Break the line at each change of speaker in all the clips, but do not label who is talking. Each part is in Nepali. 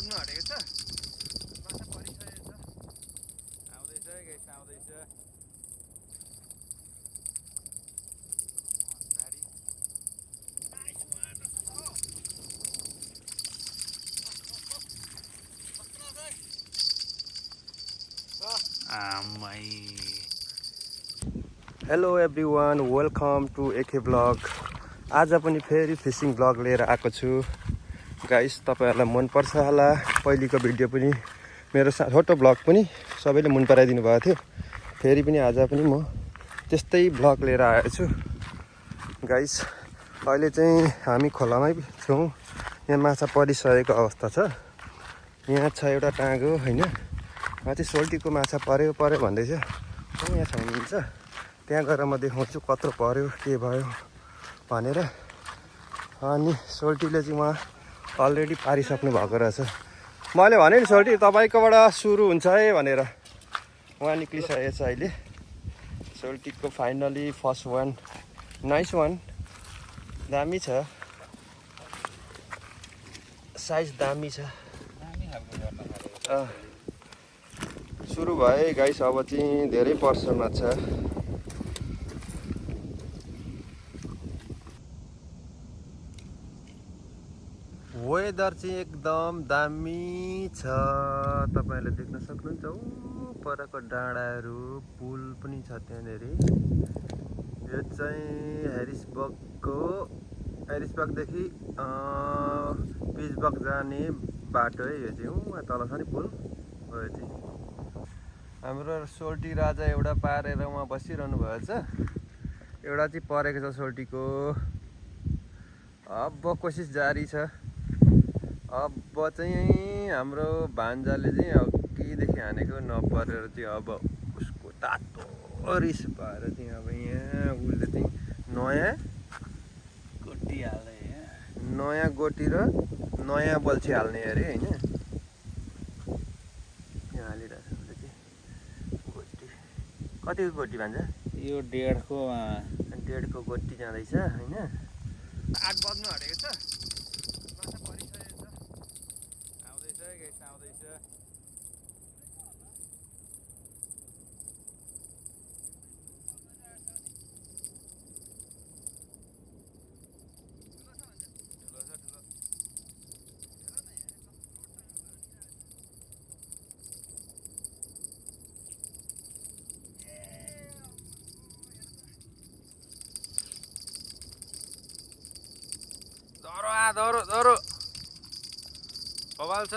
बग्नु आँटेको छ। माछा परिसकेको छ। आउँदैछ गाइस, आउँदैछ।
Hello everyone, welcome to AK blog. आज पनि फेरि फिसिङ ब्लग लिएर आएको छु गाइस। तपाईँहरूलाई मनपर्छ होला। पहिलेको भिडियो पनि मेरो छोटो ब्लग पनि सबैले मन पराइदिनु भएको थियो। फेरि पनि आज पनि म त्यस्तै ब्लग लिएर आएको छु गाइस। अहिले चाहिँ हामी खोलामै छौँ। यहाँ माछा परिसकेको अवस्था छ। यहाँ छ एउटा टाँगो होइन, माथि सोल्टीको माछा पऱ्यो भन्दैछ। यहाँ छ हुनुहुन्छ, त्यहाँ गएर म देखाउँछु कत्रो पऱ्यो के भयो भनेर। अनि सोल्टीले चाहिँ उहाँ अलरेडी पारिसक्नु भएको रहेछ। मैले भने नि सोल्टी तपाईँकोबाट सुरु हुन्छ है भनेर। उहाँ निक्लिसकेको छ अहिले। सोल्टीको finally first one, nice one, दामी छ, साइज दामी छ। सुरु भयो गाइस। अब चाहिँ धेरै पर्छ माछा। वेदर चाहिँ एकदम दामी छ। तपाईँहरूले देख्न सक्नुहुन्छ परको डाँडाहरू, पुल पनि छ त्यहाँनिर। यो चाहिँ हेरिसबर्गदेखि पिट्सबर्ग जाने बाटो है। यो चाहिँ उहाँ तल छ नि पुल, हो यो चाहिँ। हाम्रो सोल्टी राजा एउटा पारेर उहाँ बसिरहनु भएछ। एउटा चाहिँ परेको छ सोल्टीको। अब कोसिस जारी छ। अब चाहिँ हाम्रो भान्जाले चाहिँ अघिदेखि हानेको नपरेर चाहिँ अब उसको तातो रिस भएर चाहिँ अब यहाँ उसले चाहिँ नयाँ गोटी हाल्ने, नयाँ गोटी र नयाँ बल्छी हाल्ने अरे होइन। यहाँ हालिरहेछ उसले चाहिँ गोटी। कतिको गोटी भन्छ
यो 1.5
को गोटी जाँदैछ होइन।
8 बज्नु आँटेको छ। माछा परिसकेको छ। आउँदैछ गाइस, आउँदैछ। धरो बबाल छ।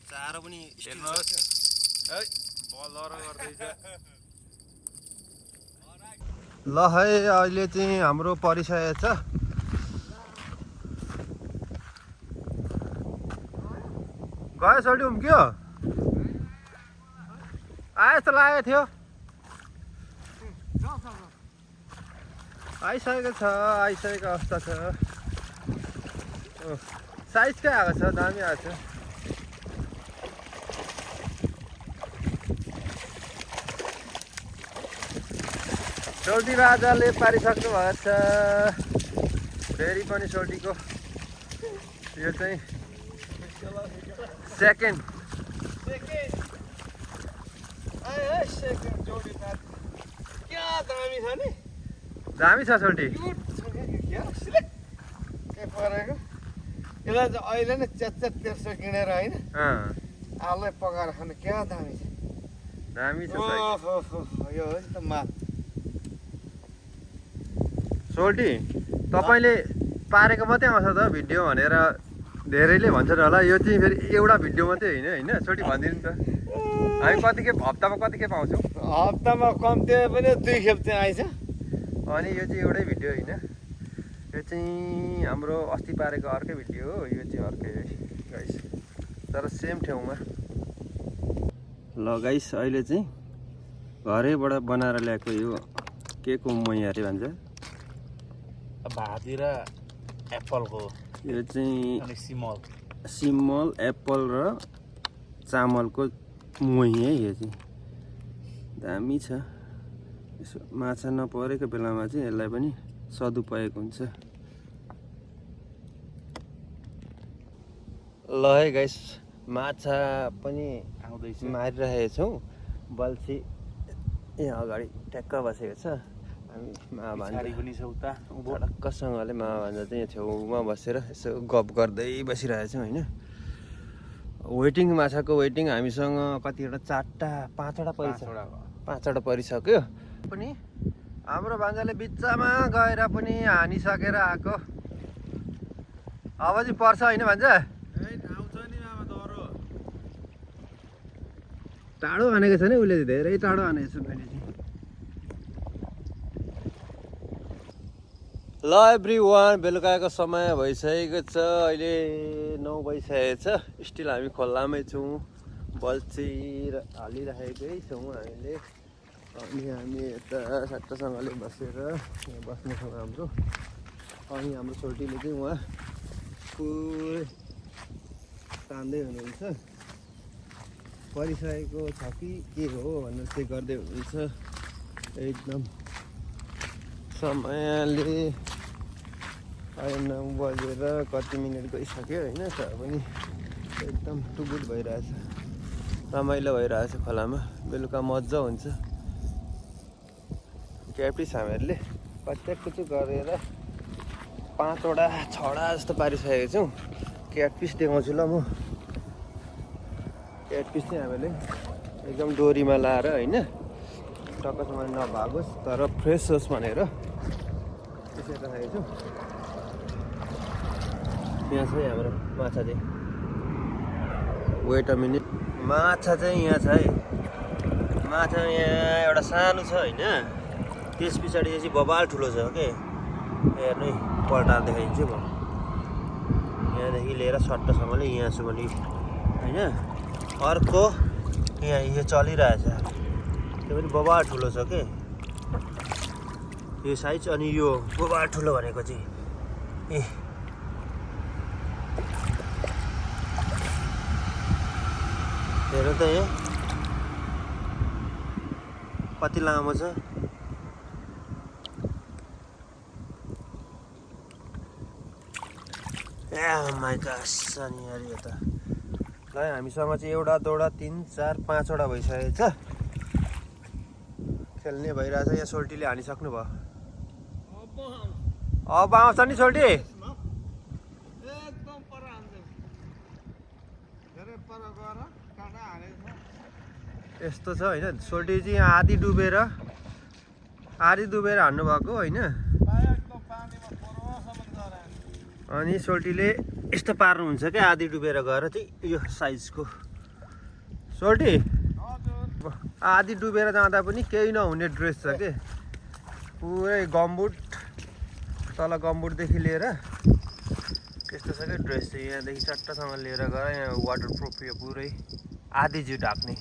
चारो पनि हेर्नुहोस् है, बलर गर्दैछ।
ल है, अहिले चाहिँ हाम्रो परिसकेको छ। गयो सोल्टी उम्क्यो, आयो जस्तो लागेको थियो। आइसकेको छ, आइसकेको अवस्था छ। साइजकै आएको छ, दामी आएको छ। सोल्टी राजाले पारिसक्नु भएको छ। फेरि पनि सोल्टीको यो चाहिँ सेकेन्ड
जोडी क्या दामी छ नि।
दामी छ सोल्टी।
के परेको यसलाई चाहिँ अहिले नै 1300 किनेर होइन, आलु पकाएर खानु क्या दामी छ।
दामी छ
यो हो नि त माल।
सोल्टी, तपाईँले पारेको मात्रै आउँछ त भिडियो भनेर धेरैले भन्छन् होला। यो चाहिँ फेरि एउटा भिडियो मात्रै होइन होइन छोटी भनिदिनु त हामी कतिखेप हप्तामा कतिखेप आउँछौँ?
हप्तामा कम्ती पनि 2 खेप चाहिँ आइछ।
अनि यो चाहिँ एउटै भिडियो होइन, यो चाहिँ हाम्रो अस्ति पारेको अर्कै भिडियो हो, यो चाहिँ अर्कै गाइस तर सेम ठाउँमा। ल गाइस अहिले चाहिँ घरैबाट बनाएर ल्याएको यो के को मही अरे भन्छ
भाती र एप्पलको
यो चाहिँ
अनि
सिमल एप्पल र चामलको मही है। यो चाहिँ दामी छ। यसो माछा नपरेको बेलामा चाहिँ यसलाई पनि सदुपयोग हुन्छ। ल है गाइस माछा पनि
आउँदैछ।
मारिरहेको छौँ। बल्छी यहाँ अगाडि ट्याक्क बसेको छ। हामी माभान्जा
पनि छ उता
धडक्कसँगले माभान्जा चाहिँ यहाँ छेउमा बसेर यसो गफ गर्दै बसिरहेको छौँ होइन। वेटिङ माछाको वेटिङ हामीसँग कतिवटा 5वटा परिसक्यो पनि। हाम्रो भान्जाले बिच्चामा गएर पनि हानिसकेर आएको। अब चाहिँ पर्छ होइन भान्जा? टाढो हानेको छ नि उसले, धेरै टाढो हानेको छु मैले चाहिँ। ल एभ्रिवान बेलुकाको समय भइसकेको छ। अहिले 9 बजिसकेको छ। स्टिल हामी खोलामै छौँ। बल्छी हालिराखेकै छौँ हामीले। अनि हामी यता सट्टासँगले बसेर यहाँ बस्नेछौँ हाम्रो। अनि हाम्रो छोटीले चाहिँ उहाँ पुरै तान्दै हुनुहुन्छ। परिसकेको छ कि के हो भनेर चेक गर्दै हुनुहुन्छ। एकदम समयले अहिले 9 बजेर कति मिनट गइसक्यो होइन। तर पनि एकदम टुबुट भइरहेछ, रमाइलो भइरहेछ खोलामा। बेलुका मजा हुन्छ। क्याप्टिस हामीहरूले कच्याककुचु गरेर 5वटा 6वटा जस्तो पारिसकेको छौँ। क्याटफिस देखाउँछु ल म। क्याटफिस चाहिँ हामीले एकदम डोरीमा लाएर होइन टक्कसँग नभागोस् तर फ्रेस होस् भनेर त्यसरी राखेको छु। यहाँ छ हाम्रो माछा चाहिँ। वेट अ मिनट, माछा चाहिँ यहाँ छ है। माछा यहाँ एउटा सानो छ होइन। त्यस पछाडि चाहिँ बबाल ठुलो छ के। हेर्नु पल्टाएर देखाइदिन्छु म। यहाँदेखि लिएर सट्टासँगले यहाँ छु भने होइन। अर्को यहाँ यो चलिरहेछ, त्यो पनि बबाल ठुलो छ के यो साइज। अनि यो बबाल ठुलो भनेको चाहिँ ए हेर त यहाँ कति लामो छ। माइ गॉड अनि यार यो त ल हामीसँग चाहिँ एउटा दुईवटा 3 4 5वटा भइसकेको छ। खेल्ने भइरहेछ। यहाँ सोल्टीले हानिसक्नु भयो। अब आउँछ नि सोल्टी।
एकदम पर हान्छ। धेरै पर गएर काँडा हालेको छ।
यस्तो छ होइन। सोल्टी चाहिँ यहाँ आधी डुबेर हान्नु भएको होइन।
एकदम पानीमा परसम्म गएर
अनि सोल्टीले यस्तो पार्नुहुन्छ क्या आधी डुबेर गएर चाहिँ यो साइजको। सोल्टी आधी डुबेर जाँदा पनि केही नहुने ड्रेस छ के। पुरै गम्बुट तल गम्बुटदेखि लिएर त्यस्तो छ क्या ड्रेस चाहिँ। यहाँदेखि चट्टसँग लिएर गएर यहाँ वाटर प्रुफ यो पुरै आधी जिउ ढाक्ने।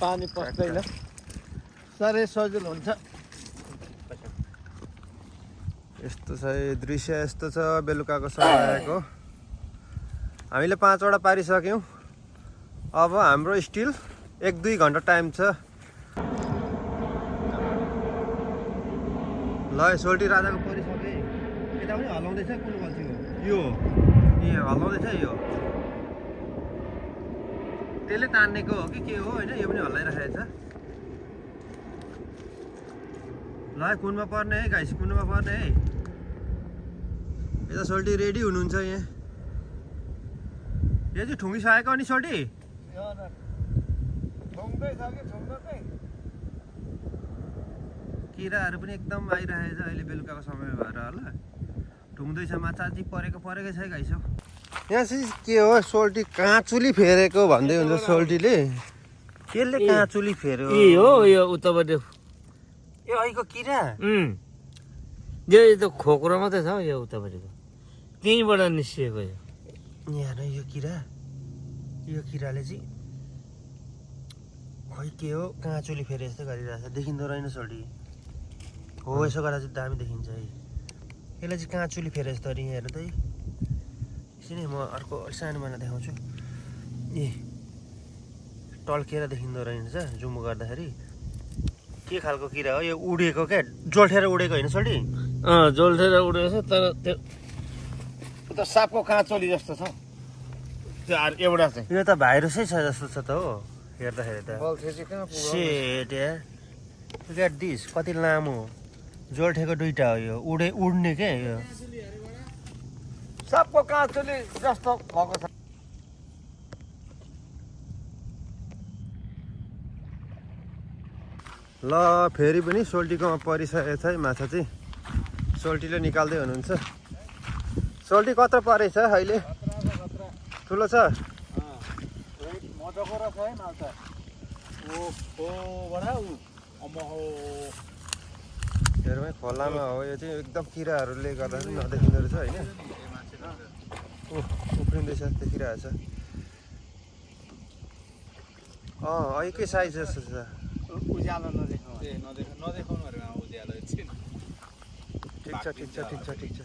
पानी पस्दैन, साह्रै सजिलो हुन्छ।
यस्तो छ दृश्य यस्तो छ बेलुकाको समयको। हामीले 5वटा पारिसक्यौँ। अब हाम्रो स्टिल 1-2 घन्टा टाइम छ। ल सोल्टी राजाको परिसके। यता पनि हल्लाउँदैछ कुन बल्छी हो यो? ए हल्लाउँदैछ यो। त्यसले तान्नेको हो कि के हो होइन। यो पनि हल्लाइरहेको छ। ल कुनमा पर्ने है गाइस, कुनमा पर्ने है। यता सोल्टी रेडी हुनुहुन्छ यहाँ। यो चाहिँ ठुङ्गिसकेको अनि सोल्टी किराहरू पनि एकदम आइरहेछ अहिले बेलुकाको समय भएर होला। ढुङ्दैछ माछा अझै परेकै छ गाइस हौ यहाँ चाहिँ के हो सोल्टी काँचुली फेरेको भन्दै हुन्छ सोल्टीले त्यसले काँचुली फेर्यो
ए हो यो उताबाट
ए अहिको किरा
यो त खोक्रो मात्रै छ यो उतापट्टिको त्यहीँबाट निस्किएको यो
यहाँ यो किराले चाहिँ खै के हो काँचुली फेरे जस्तो गरिरहेछ देखिँदो रहेन सोल्टी हो यसो गर्दा चाहिँ दामी देखिन्छ है यसलाई चाहिँ काँचुली फेरे जस्तो अरे हेर्नु त है एकछिन म अर्को सानो माना देखाउँछु ए टल्किएर देखिँदो रहेछ जुम गर्दाखेरि के खालको किरा हो यो उडेको क्या जोल्ठेर उडेको होइन सोल्टी
जोल्ठेर उडेको छ तर त्यो
त सापको काँचोली जस्तो छ त्यो एउटा चाहिँ
यो त भाइरसै छ जस्तो छ त हो हेर्दाखेरि त
बल्छे चाहिँ कहाँ पुग्यो
सेट यार लुक एट दिस कति लामो जोल्ठेको दुईटा हो यो उड्ने क्या यो
सापको काँचोली जस्तो भएको छ
ल फेरि पनि सोल्टीकोमा परिसकेको छ है माछा चाहिँ सोल्टीले निकाल्दै हुनुहुन्छ सोल्टी कत्रो परेछ अहिले ठुलो छ
मजाको रहेछ है माछा
हेरौँ खोलामा हो यो चाहिँ एकदम किराहरूले गर्दा पनि नदेखिँदो रहेछ होइन उफ्रिँदैछ देखिरहेको छ अहिकै साइज जस्तो छ
उज्यालो नदेखाउनु उज्यालो
ठिक छ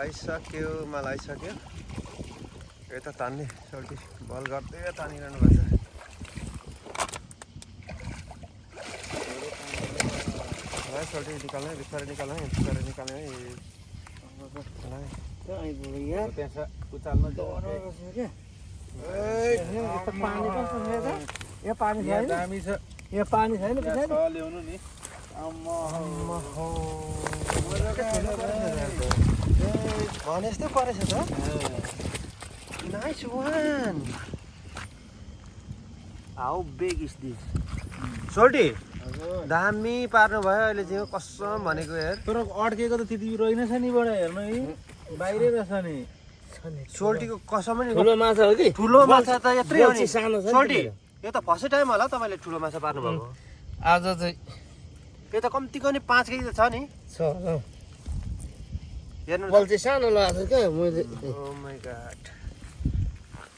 आइसक्यो माल आइसक्यो यता तान्ने सोल्टी बल गर्दै तानिरहनु भएको छ सोल्टी निकाल्ने बिस्तारै निकाल्ने
यो पानी छैन
ल्याउनु नि
भने जस्तै परेछ त nice one how big is this सोल्टी दामी पार्नु भयो अहिले चाहिँ कसम भनेको यार
तर अड्केको त त्यति रहेनछ नि बडा हेर्नु है बाहिरै रहेछ नि
सोल्टीको कसम नि
ठुलो माछा हो कि
ठुलो माछा त यत्रै हो नि
सानो छ
सोल्टी यो त फर्स्ट टाइम होला तपाईँले ठुलो माछा पार्नु भएको
आज चाहिँ
यो त कम्तीको नि 5 केजी त छ नि
छ
हेर्नु
बल चाहिँ सानो लाग्छ क्या मैले
ओ माय गॉड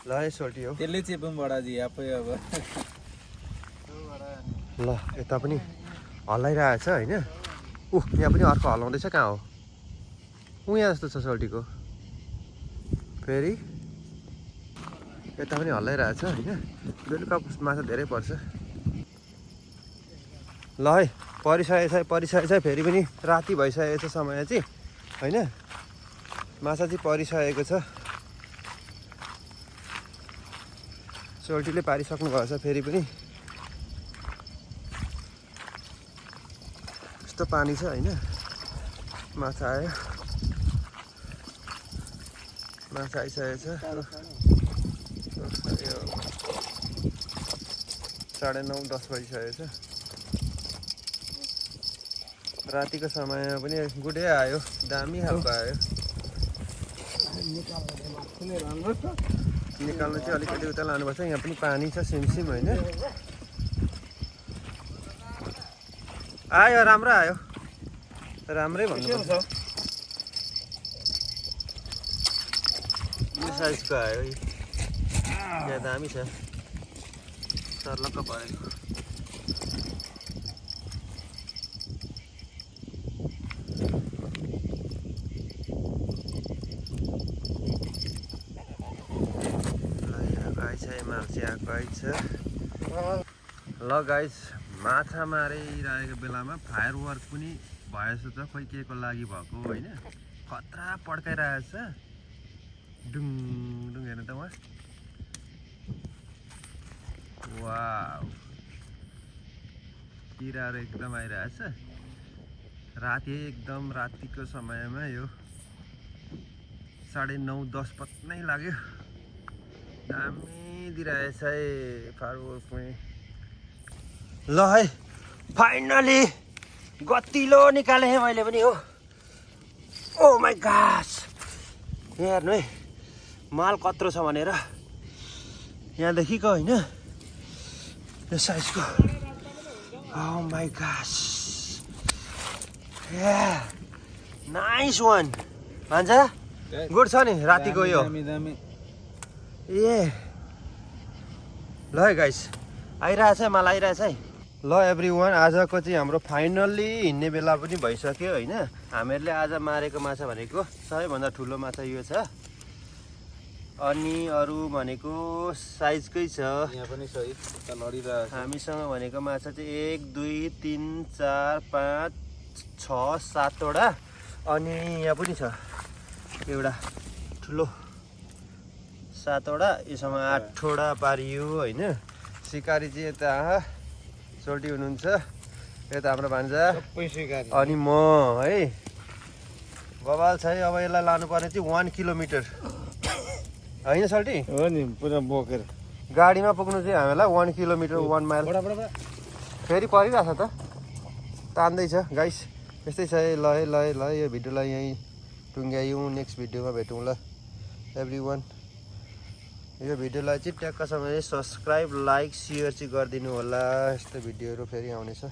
ल है सोल्टी हो
त्यसले चेपौँ बडाजी आफै अब
ल यता पनि हल्लाइरहेछ होइन यहाँ पनि अर्को हल्लाउँदैछ कहाँ हो यहाँ जस्तो छ सोल्टीको फेरि यता पनि हल्लाइरहेछ होइन बेलुका माछा धेरै पर्छ ल है परिसकेको छ फेरि पनि राति भइसकेको छ समय चाहिँ होइन माछा चाहिँ परिसकेको छ सोल्टीले पारिसक्नु भएको छ फेरि पनि यस्तो पानी छ होइन माछा आयो माछा आइसकेको छ 9:30-10 बजिसकेको छ रातिको समयमा पनि गुडे आयो दामी खालको आयो निकाल्नु चाहिँ अलिकति उता लानुपर्छ यहाँ पनि पानी छ सिमसिम होइन आयो राम्रो आयो राम्रै भन्नुपर्छ यो साइजको आयो यहाँ दामी छ सर्लक्क परेको ल गाइस माछा मारिरहेको बेलामा फायर वर्क पनि भयो जस्तो छ खोइ के को लागि भएको होइन खतरा पड्काइरहेछ डुङ डुङ हेर्नु त वहाँ वाउ किराहरू एकदम आइरहेछ राति एकदम रातिको समयमा यो 9:30-10 पत्नै लाग्यो दामी दिइरहेछ है फायर वर्क पनि ल है फाइनली गतिलो निकालेँ मैले पनि हो ओ माई गास हेर्नु है माल कत्रो छ भनेर यहाँदेखिको होइन यो साइजको ओ माई गास नाइस वान भन्छ गुड छ नि रातिको यो ए ल है गाइस आइरहेछ है माल आइरहेछ है ल एभ्रिवान आजको चाहिँ हाम्रो फाइनल्ली हिँड्ने बेला पनि भइसक्यो होइन हामीहरूले आज मारेको माछा भनेको सबैभन्दा ठुलो माछा यो छ अनि अरू भनेको साइजकै छ
यहाँ पनि सही लडिरहेको
हामीसँग भनेको माछा चाहिँ 1 2 3 4 5 6 7 वटा अनि यहाँ पनि छ एउटा ठुलो 7 वटा यसमा 8 वटा पारियो होइन सिकारी चाहिँ यता सोल्टी हुनुहुन्छ यता हाम्रो भान्जा
सबै स्वीकार
अनि म है बबाल छ है अब यसलाई लानुपर्ने चाहिँ 1 किलोमिटर होइन सल्टी
हो नि पुरा बोकेर
गाडीमा पुग्नु चाहिँ हामीलाई 1 किलोमिटर 1 माइल फेरि परिरहेछ त तान्दैछ गाइस यस्तै छ है ल यो भिडियोलाई यहीँ टुङ्ग्यायौँ नेक्स्ट भिडियोमा भेटौँ ल एभ्रिवान यो भिडियोलाई चाहिँ ट्याक्कसँग सब्सक्राइब लाइक सेयर चाहिँ गरिदिनु होला यस्तो भिडियोहरू फेरि आउनेछ